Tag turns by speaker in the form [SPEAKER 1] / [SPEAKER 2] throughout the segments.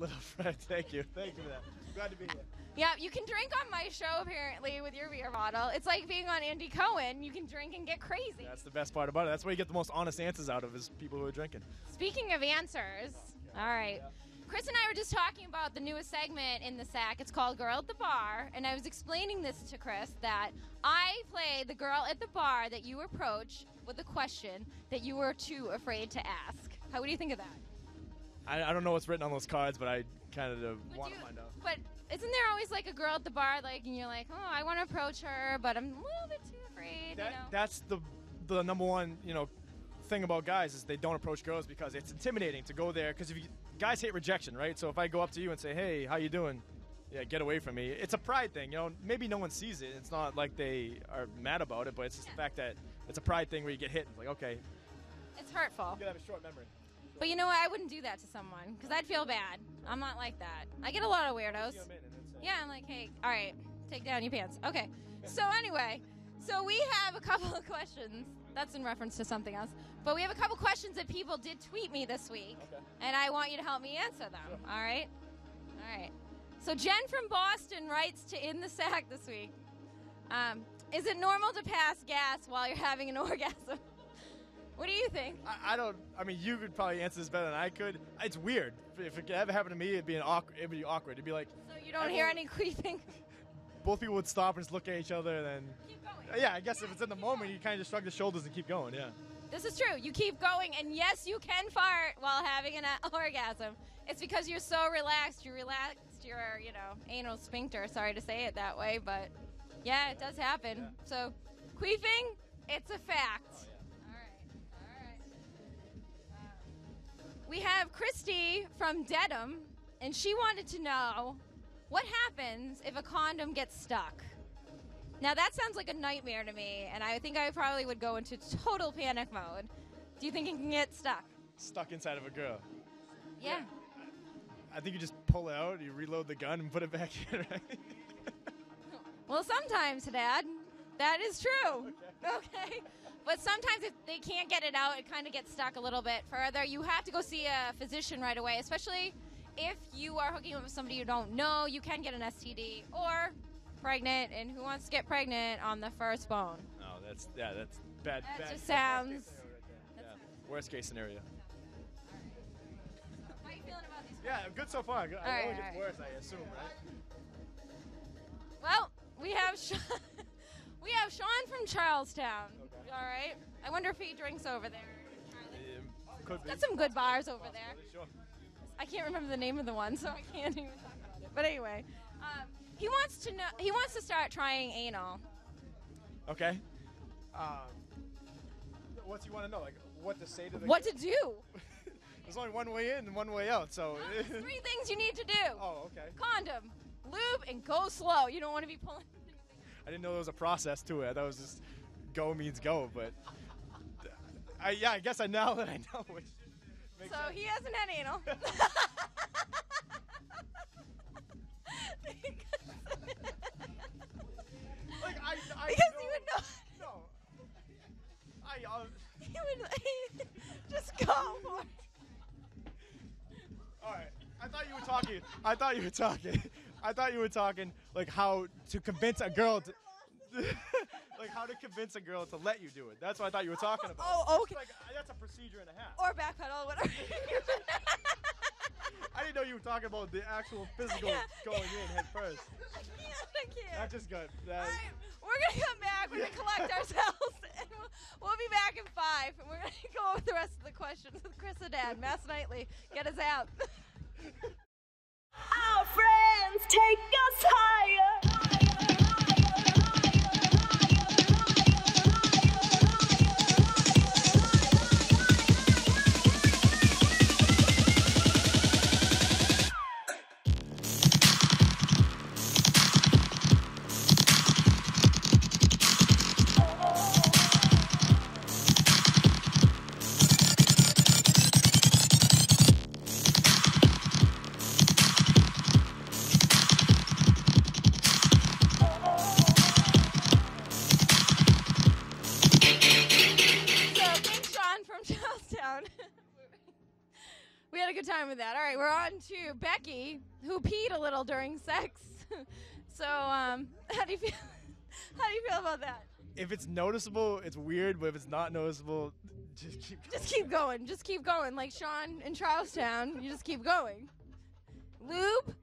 [SPEAKER 1] Little Fred, thank you. Thank you for that. Glad to be here.
[SPEAKER 2] Yeah, you can drink on my show, apparently, with your beer bottle. It's like being on Andy Cohen. You can drink and get crazy.
[SPEAKER 1] That's the best part about it. That's where you get the most honest answers out of is people who are drinking.
[SPEAKER 2] Speaking of answers, all right. Yeah. Chris and I were just talking about the newest segment in the SAC. It's called Girl at the Bar, and I was explaining this to Chris that I play the girl at the bar that you approach with a question that you were too afraid to ask. What do you think of that?
[SPEAKER 1] I don't know what's written on those cards, but I kind of want to find out.
[SPEAKER 2] But isn't there always like a girl at the bar, like, and you're like, oh, I want to approach her, but I'm a little bit too afraid.
[SPEAKER 1] That's the number one, thing about guys is they don't approach girls because it's intimidating to go there. Because guys hate rejection, right? So if I go up to you and say, hey, how you doing? Yeah, get away from me. It's a pride thing, Maybe no one sees it. It's not like they are mad about it, but it's just the fact that it's a pride thing where you get hit. It's like, okay.
[SPEAKER 2] It's hurtful.
[SPEAKER 1] You have a short memory.
[SPEAKER 2] But you know what? I wouldn't do that to someone because I'd feel bad. I'm not like that. I get a lot of weirdos. Yeah, I'm like, hey, all right, take down your pants. Okay. So anyway, we have a couple of questions. That's in reference to something else. But we have a couple questions that people did tweet me this week, and I want you to help me answer them. Sure. All right? All right. So Jen from Boston writes to In the SAC this week. Is it normal to pass gas while you're having an orgasm? What do you think?
[SPEAKER 1] I mean, you could probably answer this better than I could. It's weird. If it ever happened to me, it'd be awkward. It'd be like.
[SPEAKER 2] So you don't hear any queefing?
[SPEAKER 1] Both people would stop and just look at each other and then.
[SPEAKER 2] Keep going.
[SPEAKER 1] Yeah, I guess if it's in the moment, you kind of just shrug the shoulders and keep going, yeah.
[SPEAKER 2] This is true. You keep going, and yes, you can fart while having an orgasm. It's because you're so relaxed. You relaxed your, anal sphincter. Sorry to say it that way, but yeah, it does happen. Yeah. So, queefing, it's a fact.
[SPEAKER 1] Oh, yeah.
[SPEAKER 2] We have Christie from Dedham, and she wanted to know what happens if a condom gets stuck. Now, that sounds like a nightmare to me, and I think I probably would go into total panic mode. Do you think it can get stuck?
[SPEAKER 1] Stuck inside of a girl?
[SPEAKER 2] Yeah.
[SPEAKER 1] I think you just pull it out, you reload the gun, and put it back in, right?
[SPEAKER 2] Well, sometimes, Haddad, that is true. Okay. But sometimes if they can't get it out, it kind of gets stuck a little bit further. You have to go see a physician right away, especially if you are hooking up with somebody you don't know. You can get an STD or pregnant, and who wants to get pregnant on the first bone?
[SPEAKER 1] No, that's bad.
[SPEAKER 2] That
[SPEAKER 1] bad.
[SPEAKER 2] Just sounds.
[SPEAKER 1] Worst case scenario.
[SPEAKER 2] How are you feeling about these questions?
[SPEAKER 1] Yeah, good so far. It only gets worse, I assume, right?
[SPEAKER 2] Well, we have Sean from Charlestown. Okay. All right. I wonder if he drinks over there.
[SPEAKER 1] Could be.
[SPEAKER 2] Got some good bars over there.
[SPEAKER 1] Sure.
[SPEAKER 2] I can't remember the name of the one, so I can't even talk about it. But anyway, he wants to know. He wants to start trying anal.
[SPEAKER 1] Okay. What's he want to know? Like what to say to the
[SPEAKER 2] What
[SPEAKER 1] kid?
[SPEAKER 2] to do?
[SPEAKER 1] There's only one way in and one way out, so.
[SPEAKER 2] There's 3 things you need to do.
[SPEAKER 1] Oh, okay.
[SPEAKER 2] Condom, lube, and go slow. You don't want to be pulling.
[SPEAKER 1] I didn't know there was a process to it. I thought it was just go means go, but I guess now that I know. Which makes
[SPEAKER 2] so
[SPEAKER 1] sense.
[SPEAKER 2] he hasn't had anal.
[SPEAKER 1] Like I
[SPEAKER 2] because
[SPEAKER 1] know,
[SPEAKER 2] you would know.
[SPEAKER 1] No.
[SPEAKER 2] He would just go for it.
[SPEAKER 1] All right. I thought you were talking like how to convince a girl to like how to convince a girl to let you do it. That's what I thought you were talking about.
[SPEAKER 2] Oh, okay.
[SPEAKER 1] Like, that's a procedure and a half.
[SPEAKER 2] Or backpedal, whatever.
[SPEAKER 1] I didn't know you were talking about the actual physical going in head first.
[SPEAKER 2] I can't.
[SPEAKER 1] That just got.
[SPEAKER 2] All right, we're going to come back. We're going to collect ourselves. And we'll be back in 5. And we're going to go over the rest of the questions with Chris Haddad. MassNightly. Get us out.
[SPEAKER 3] Our friends take us higher.
[SPEAKER 2] fine with that. All right, we're on to Becky, who peed a little during sex. So, how do you feel? How do you feel about that?
[SPEAKER 1] If it's noticeable, it's weird, but if it's not noticeable,
[SPEAKER 2] just keep going. Just keep going. Like Sean in Charlestown, you just keep going. Lube?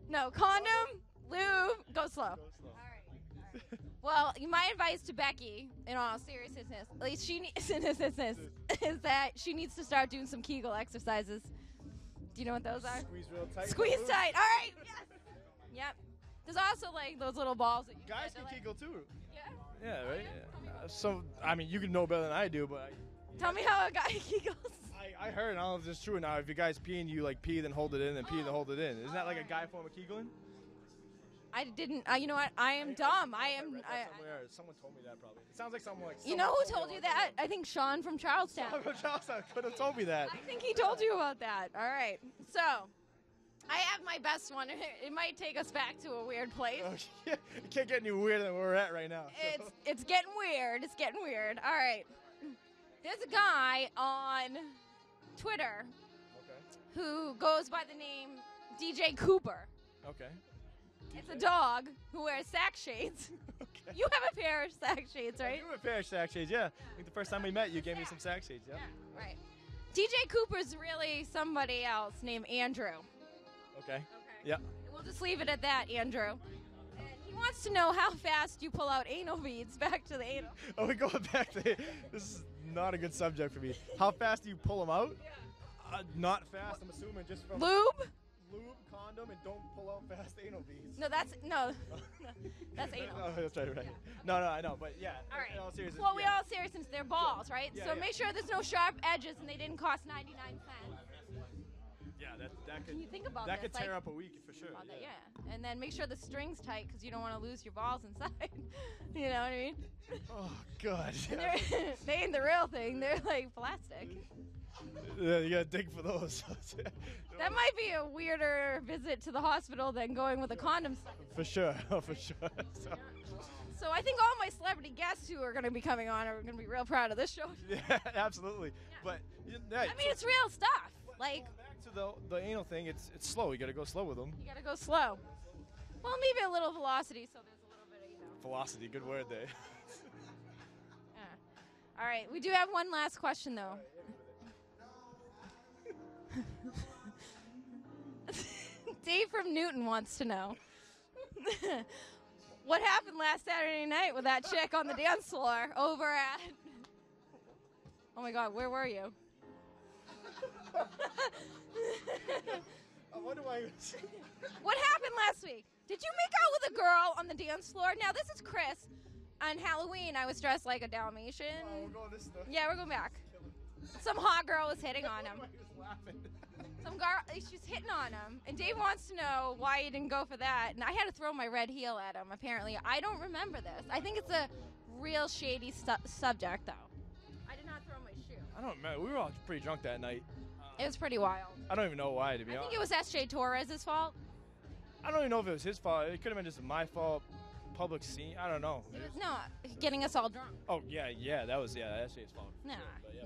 [SPEAKER 2] No, condom, lube, go slow. All right. Well, my advice to Becky, in all seriousness, at least she needs is that she needs to start doing some Kegel exercises. Do you know what those are?
[SPEAKER 1] Squeeze real tight.
[SPEAKER 2] Squeeze tight. All right. Yes. Yep. There's also like those little balls that you
[SPEAKER 1] guys
[SPEAKER 2] can
[SPEAKER 1] can Kegel too.
[SPEAKER 2] Yeah.
[SPEAKER 1] Yeah, right. Yeah. So I mean, you can know better than I do, but
[SPEAKER 2] tell me how a guy Kegels.
[SPEAKER 1] I heard, and I don't know if it's true now. If you guys pee and you like pee, then hold it in, and pee, then hold it in. Isn't that like a guy form of Kegling?
[SPEAKER 2] I didn't. You know what? I am dumb. I am.
[SPEAKER 1] Someone told me that probably. It sounds like someone like.
[SPEAKER 2] You know who told you that? I think Sean from Charlestown.
[SPEAKER 1] Sean from Charlestown could have told me that.
[SPEAKER 2] I think he told you about that. All right. So, I have my best one. It might take us back to a weird place.
[SPEAKER 1] Oh, yeah. It can't get any weirder than where we're at right now. So.
[SPEAKER 2] It's getting weird. It's getting weird. All right. There's a guy on Twitter who goes by the name DJ Cooper.
[SPEAKER 1] Okay.
[SPEAKER 2] It's a dog who wears sack shades.
[SPEAKER 1] Okay.
[SPEAKER 2] You have a pair of sack shades, right?
[SPEAKER 1] I do have a pair of sack shades, yeah. I think the first time we met, you gave me some sack shades, yeah.
[SPEAKER 2] Yeah, right. DJ Cooper's really somebody else named Andrew.
[SPEAKER 1] Okay. Yep.
[SPEAKER 2] We'll just leave it at that, Andrew. And he wants to know how fast you pull out anal beads back to the anal.
[SPEAKER 1] Oh, we're going back to this is not a good subject for me. How fast do you pull them out? Yeah. Not fast, I'm assuming, just from
[SPEAKER 2] lube,
[SPEAKER 1] condom, and don't pull out fast anal beads.
[SPEAKER 2] No, that's anal.
[SPEAKER 1] No, that's right. No, I know, but yeah.
[SPEAKER 2] All right.
[SPEAKER 1] In all seriousness,
[SPEAKER 2] well, we all seriousness, they're balls, right?
[SPEAKER 1] Yeah,
[SPEAKER 2] so make sure there's no sharp edges and they didn't cost 99 cents.
[SPEAKER 1] Yeah, that could.
[SPEAKER 2] Can you think about
[SPEAKER 1] that
[SPEAKER 2] this?
[SPEAKER 1] could tear up a week for sure.
[SPEAKER 2] Yeah. And then make sure the string's tight because you don't want to lose your balls inside. You know what I mean?
[SPEAKER 1] Oh God.
[SPEAKER 2] Yeah. They ain't the real thing. They're like plastic.
[SPEAKER 1] Yeah, you gotta dig for those.
[SPEAKER 2] That might be a weirder visit to the hospital than going with a condom.
[SPEAKER 1] For sure, for sure.
[SPEAKER 2] So I think all my celebrity guests who are going to be coming on are going to be real proud of this show.
[SPEAKER 1] Yeah, absolutely. Yeah. But
[SPEAKER 2] I mean, it's real stuff. Like
[SPEAKER 1] back to the anal thing, it's slow. You gotta go slow with them.
[SPEAKER 2] You gotta go slow. Well, maybe a little velocity, so there's a little bit of
[SPEAKER 1] Velocity, good word there.
[SPEAKER 2] All right, we do have one last question though. Dave from Newton wants to know what happened last Saturday night with that chick on the dance floor over at. Oh my God, where were you?
[SPEAKER 1] What
[SPEAKER 2] happened last week? Did you make out with a girl on the dance floor? Now this is Chris. On Halloween, I was dressed like a Dalmatian.
[SPEAKER 1] Oh, we're going this stuff.
[SPEAKER 2] Yeah, we're going back. Some hot girl was hitting on him. Some girl, she's hitting on him, and Dave wants to know why he didn't go for that. And I had to throw my red heel at him. Apparently, I don't remember this. I think it's a real shady subject, though. I did not throw my shoe.
[SPEAKER 1] I don't remember. We were all pretty drunk that night.
[SPEAKER 2] It was pretty wild.
[SPEAKER 1] I don't even know why, to be honest.
[SPEAKER 2] I think it was S.J. Torres' fault.
[SPEAKER 1] I don't even know if it was his fault. It could have been just my fault. Public scene. I don't know.
[SPEAKER 2] No, getting us all drunk.
[SPEAKER 1] Oh yeah, that was that's his fault.
[SPEAKER 2] Nah,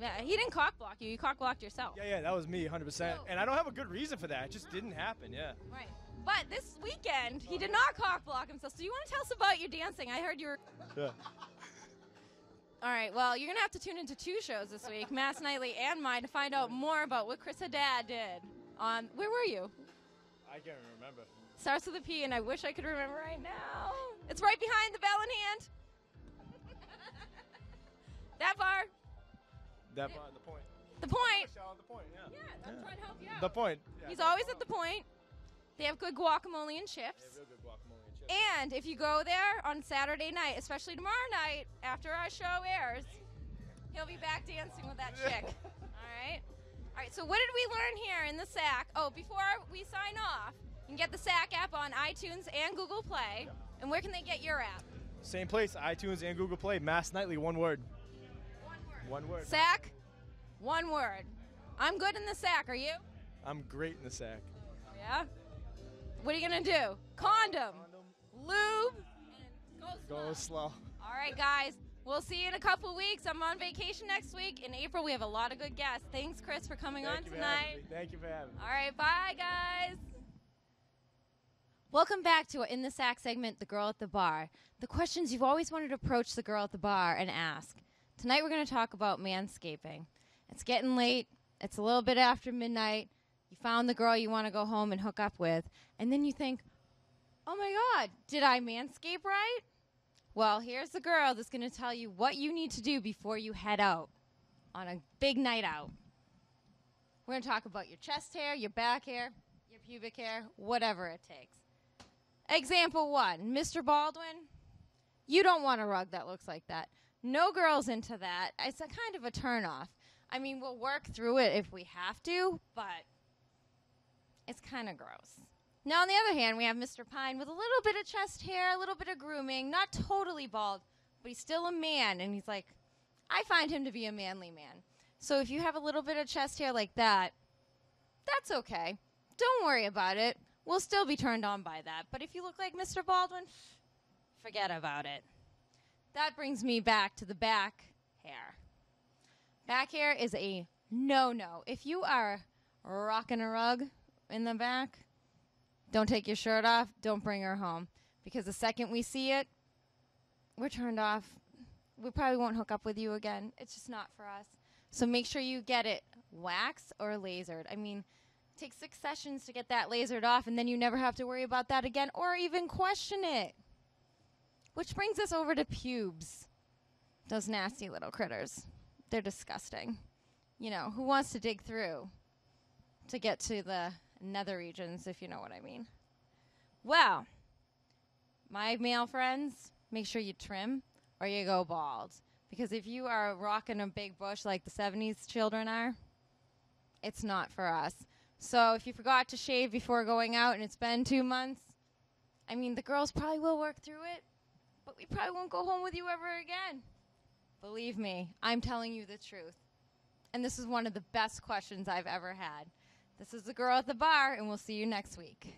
[SPEAKER 2] yeah, he didn't cock block you. You cock blocked yourself.
[SPEAKER 1] Yeah, that was me, 100%. And I don't have a good reason for that. It just didn't happen. Yeah.
[SPEAKER 2] Right. But this weekend, he did not cock block himself. So you want to tell us about your dancing? I heard you were.
[SPEAKER 1] Yeah.
[SPEAKER 2] All right. Well, you're gonna have to tune into 2 shows this week, MassNightly and mine, to find out more about what Chris Haddad did. On where were you?
[SPEAKER 1] I can't remember.
[SPEAKER 2] Starts with a P, and I wish I could remember right now. It's right behind the bell in hand. That bar.
[SPEAKER 1] That bar, the point.
[SPEAKER 2] The point.
[SPEAKER 1] The point, yeah.
[SPEAKER 2] Yeah, I'm trying to help you out.
[SPEAKER 1] The point. Yeah,
[SPEAKER 2] he's always at the point. They have good guacamole and chips.
[SPEAKER 1] They have real good guacamole and chips.
[SPEAKER 2] And if you go there on Saturday night, especially tomorrow night, after our show airs, he'll be back dancing with that chick. All right? All right, so what did we learn here in the SAC? Oh, before we sign off, you can get the SAC app on iTunes and Google Play. And where can they get your app?
[SPEAKER 1] Same place, iTunes and Google Play. MassNightly, one word. One word.
[SPEAKER 2] SAC, one word. I'm good in the SAC. Are you?
[SPEAKER 1] I'm great in the SAC.
[SPEAKER 2] Yeah? What are you going to do? Condom, lube, and go slow.
[SPEAKER 1] Go slow.
[SPEAKER 2] All right, guys. We'll see you in a couple weeks. I'm on vacation next week. In April, we have a lot of good guests. Thanks, Chris, for coming on tonight.
[SPEAKER 1] Thank you for having me.
[SPEAKER 2] All right, bye, guys. Welcome back to our In the SAC segment, The Girl at the Bar. The questions you've always wanted to approach the girl at the bar and ask. Tonight we're going to talk about manscaping. It's getting late. It's a little bit after midnight. You found the girl you want to go home and hook up with. And then you think, oh, my God, did I manscape right? Well, here's the girl that's going to tell you what you need to do before you head out on a big night out. We're going to talk about your chest hair, your back hair, your pubic hair, whatever it takes. Example 1, Mr. Baldwin, you don't want a rug that looks like that. No girl's into that. It's a kind of a turnoff. I mean, we'll work through it if we have to, but it's kind of gross. Now, on the other hand, we have Mr. Pine with a little bit of chest hair, a little bit of grooming, not totally bald, but he's still a man, and he's like, I find him to be a manly man. So if you have a little bit of chest hair like that, that's okay. Don't worry about it. We'll still be turned on by that. But if you look like Mr. Baldwin, forget about it. That brings me back to the back hair. Back hair is a no-no. If you are rocking a rug in the back, don't take your shirt off. Don't bring her home. Because the second we see it, we're turned off. We probably won't hook up with you again. It's just not for us. So make sure you get it waxed or lasered. I mean, it takes 6 sessions to get that lasered off, and then you never have to worry about that again or even question it. Which brings us over to pubes. Those nasty little critters. They're disgusting. You know, who wants to dig through to get to the nether regions, if you know what I mean? Well, my male friends, make sure you trim or you go bald. Because if you are rocking a big bush like the 70s children are, it's not for us. So if you forgot to shave before going out and it's been 2 months, I mean, the girls probably will work through it, but we probably won't go home with you ever again. Believe me, I'm telling you the truth. And this is one of the best questions I've ever had. This is the Girl at the Bar, and we'll see you next week.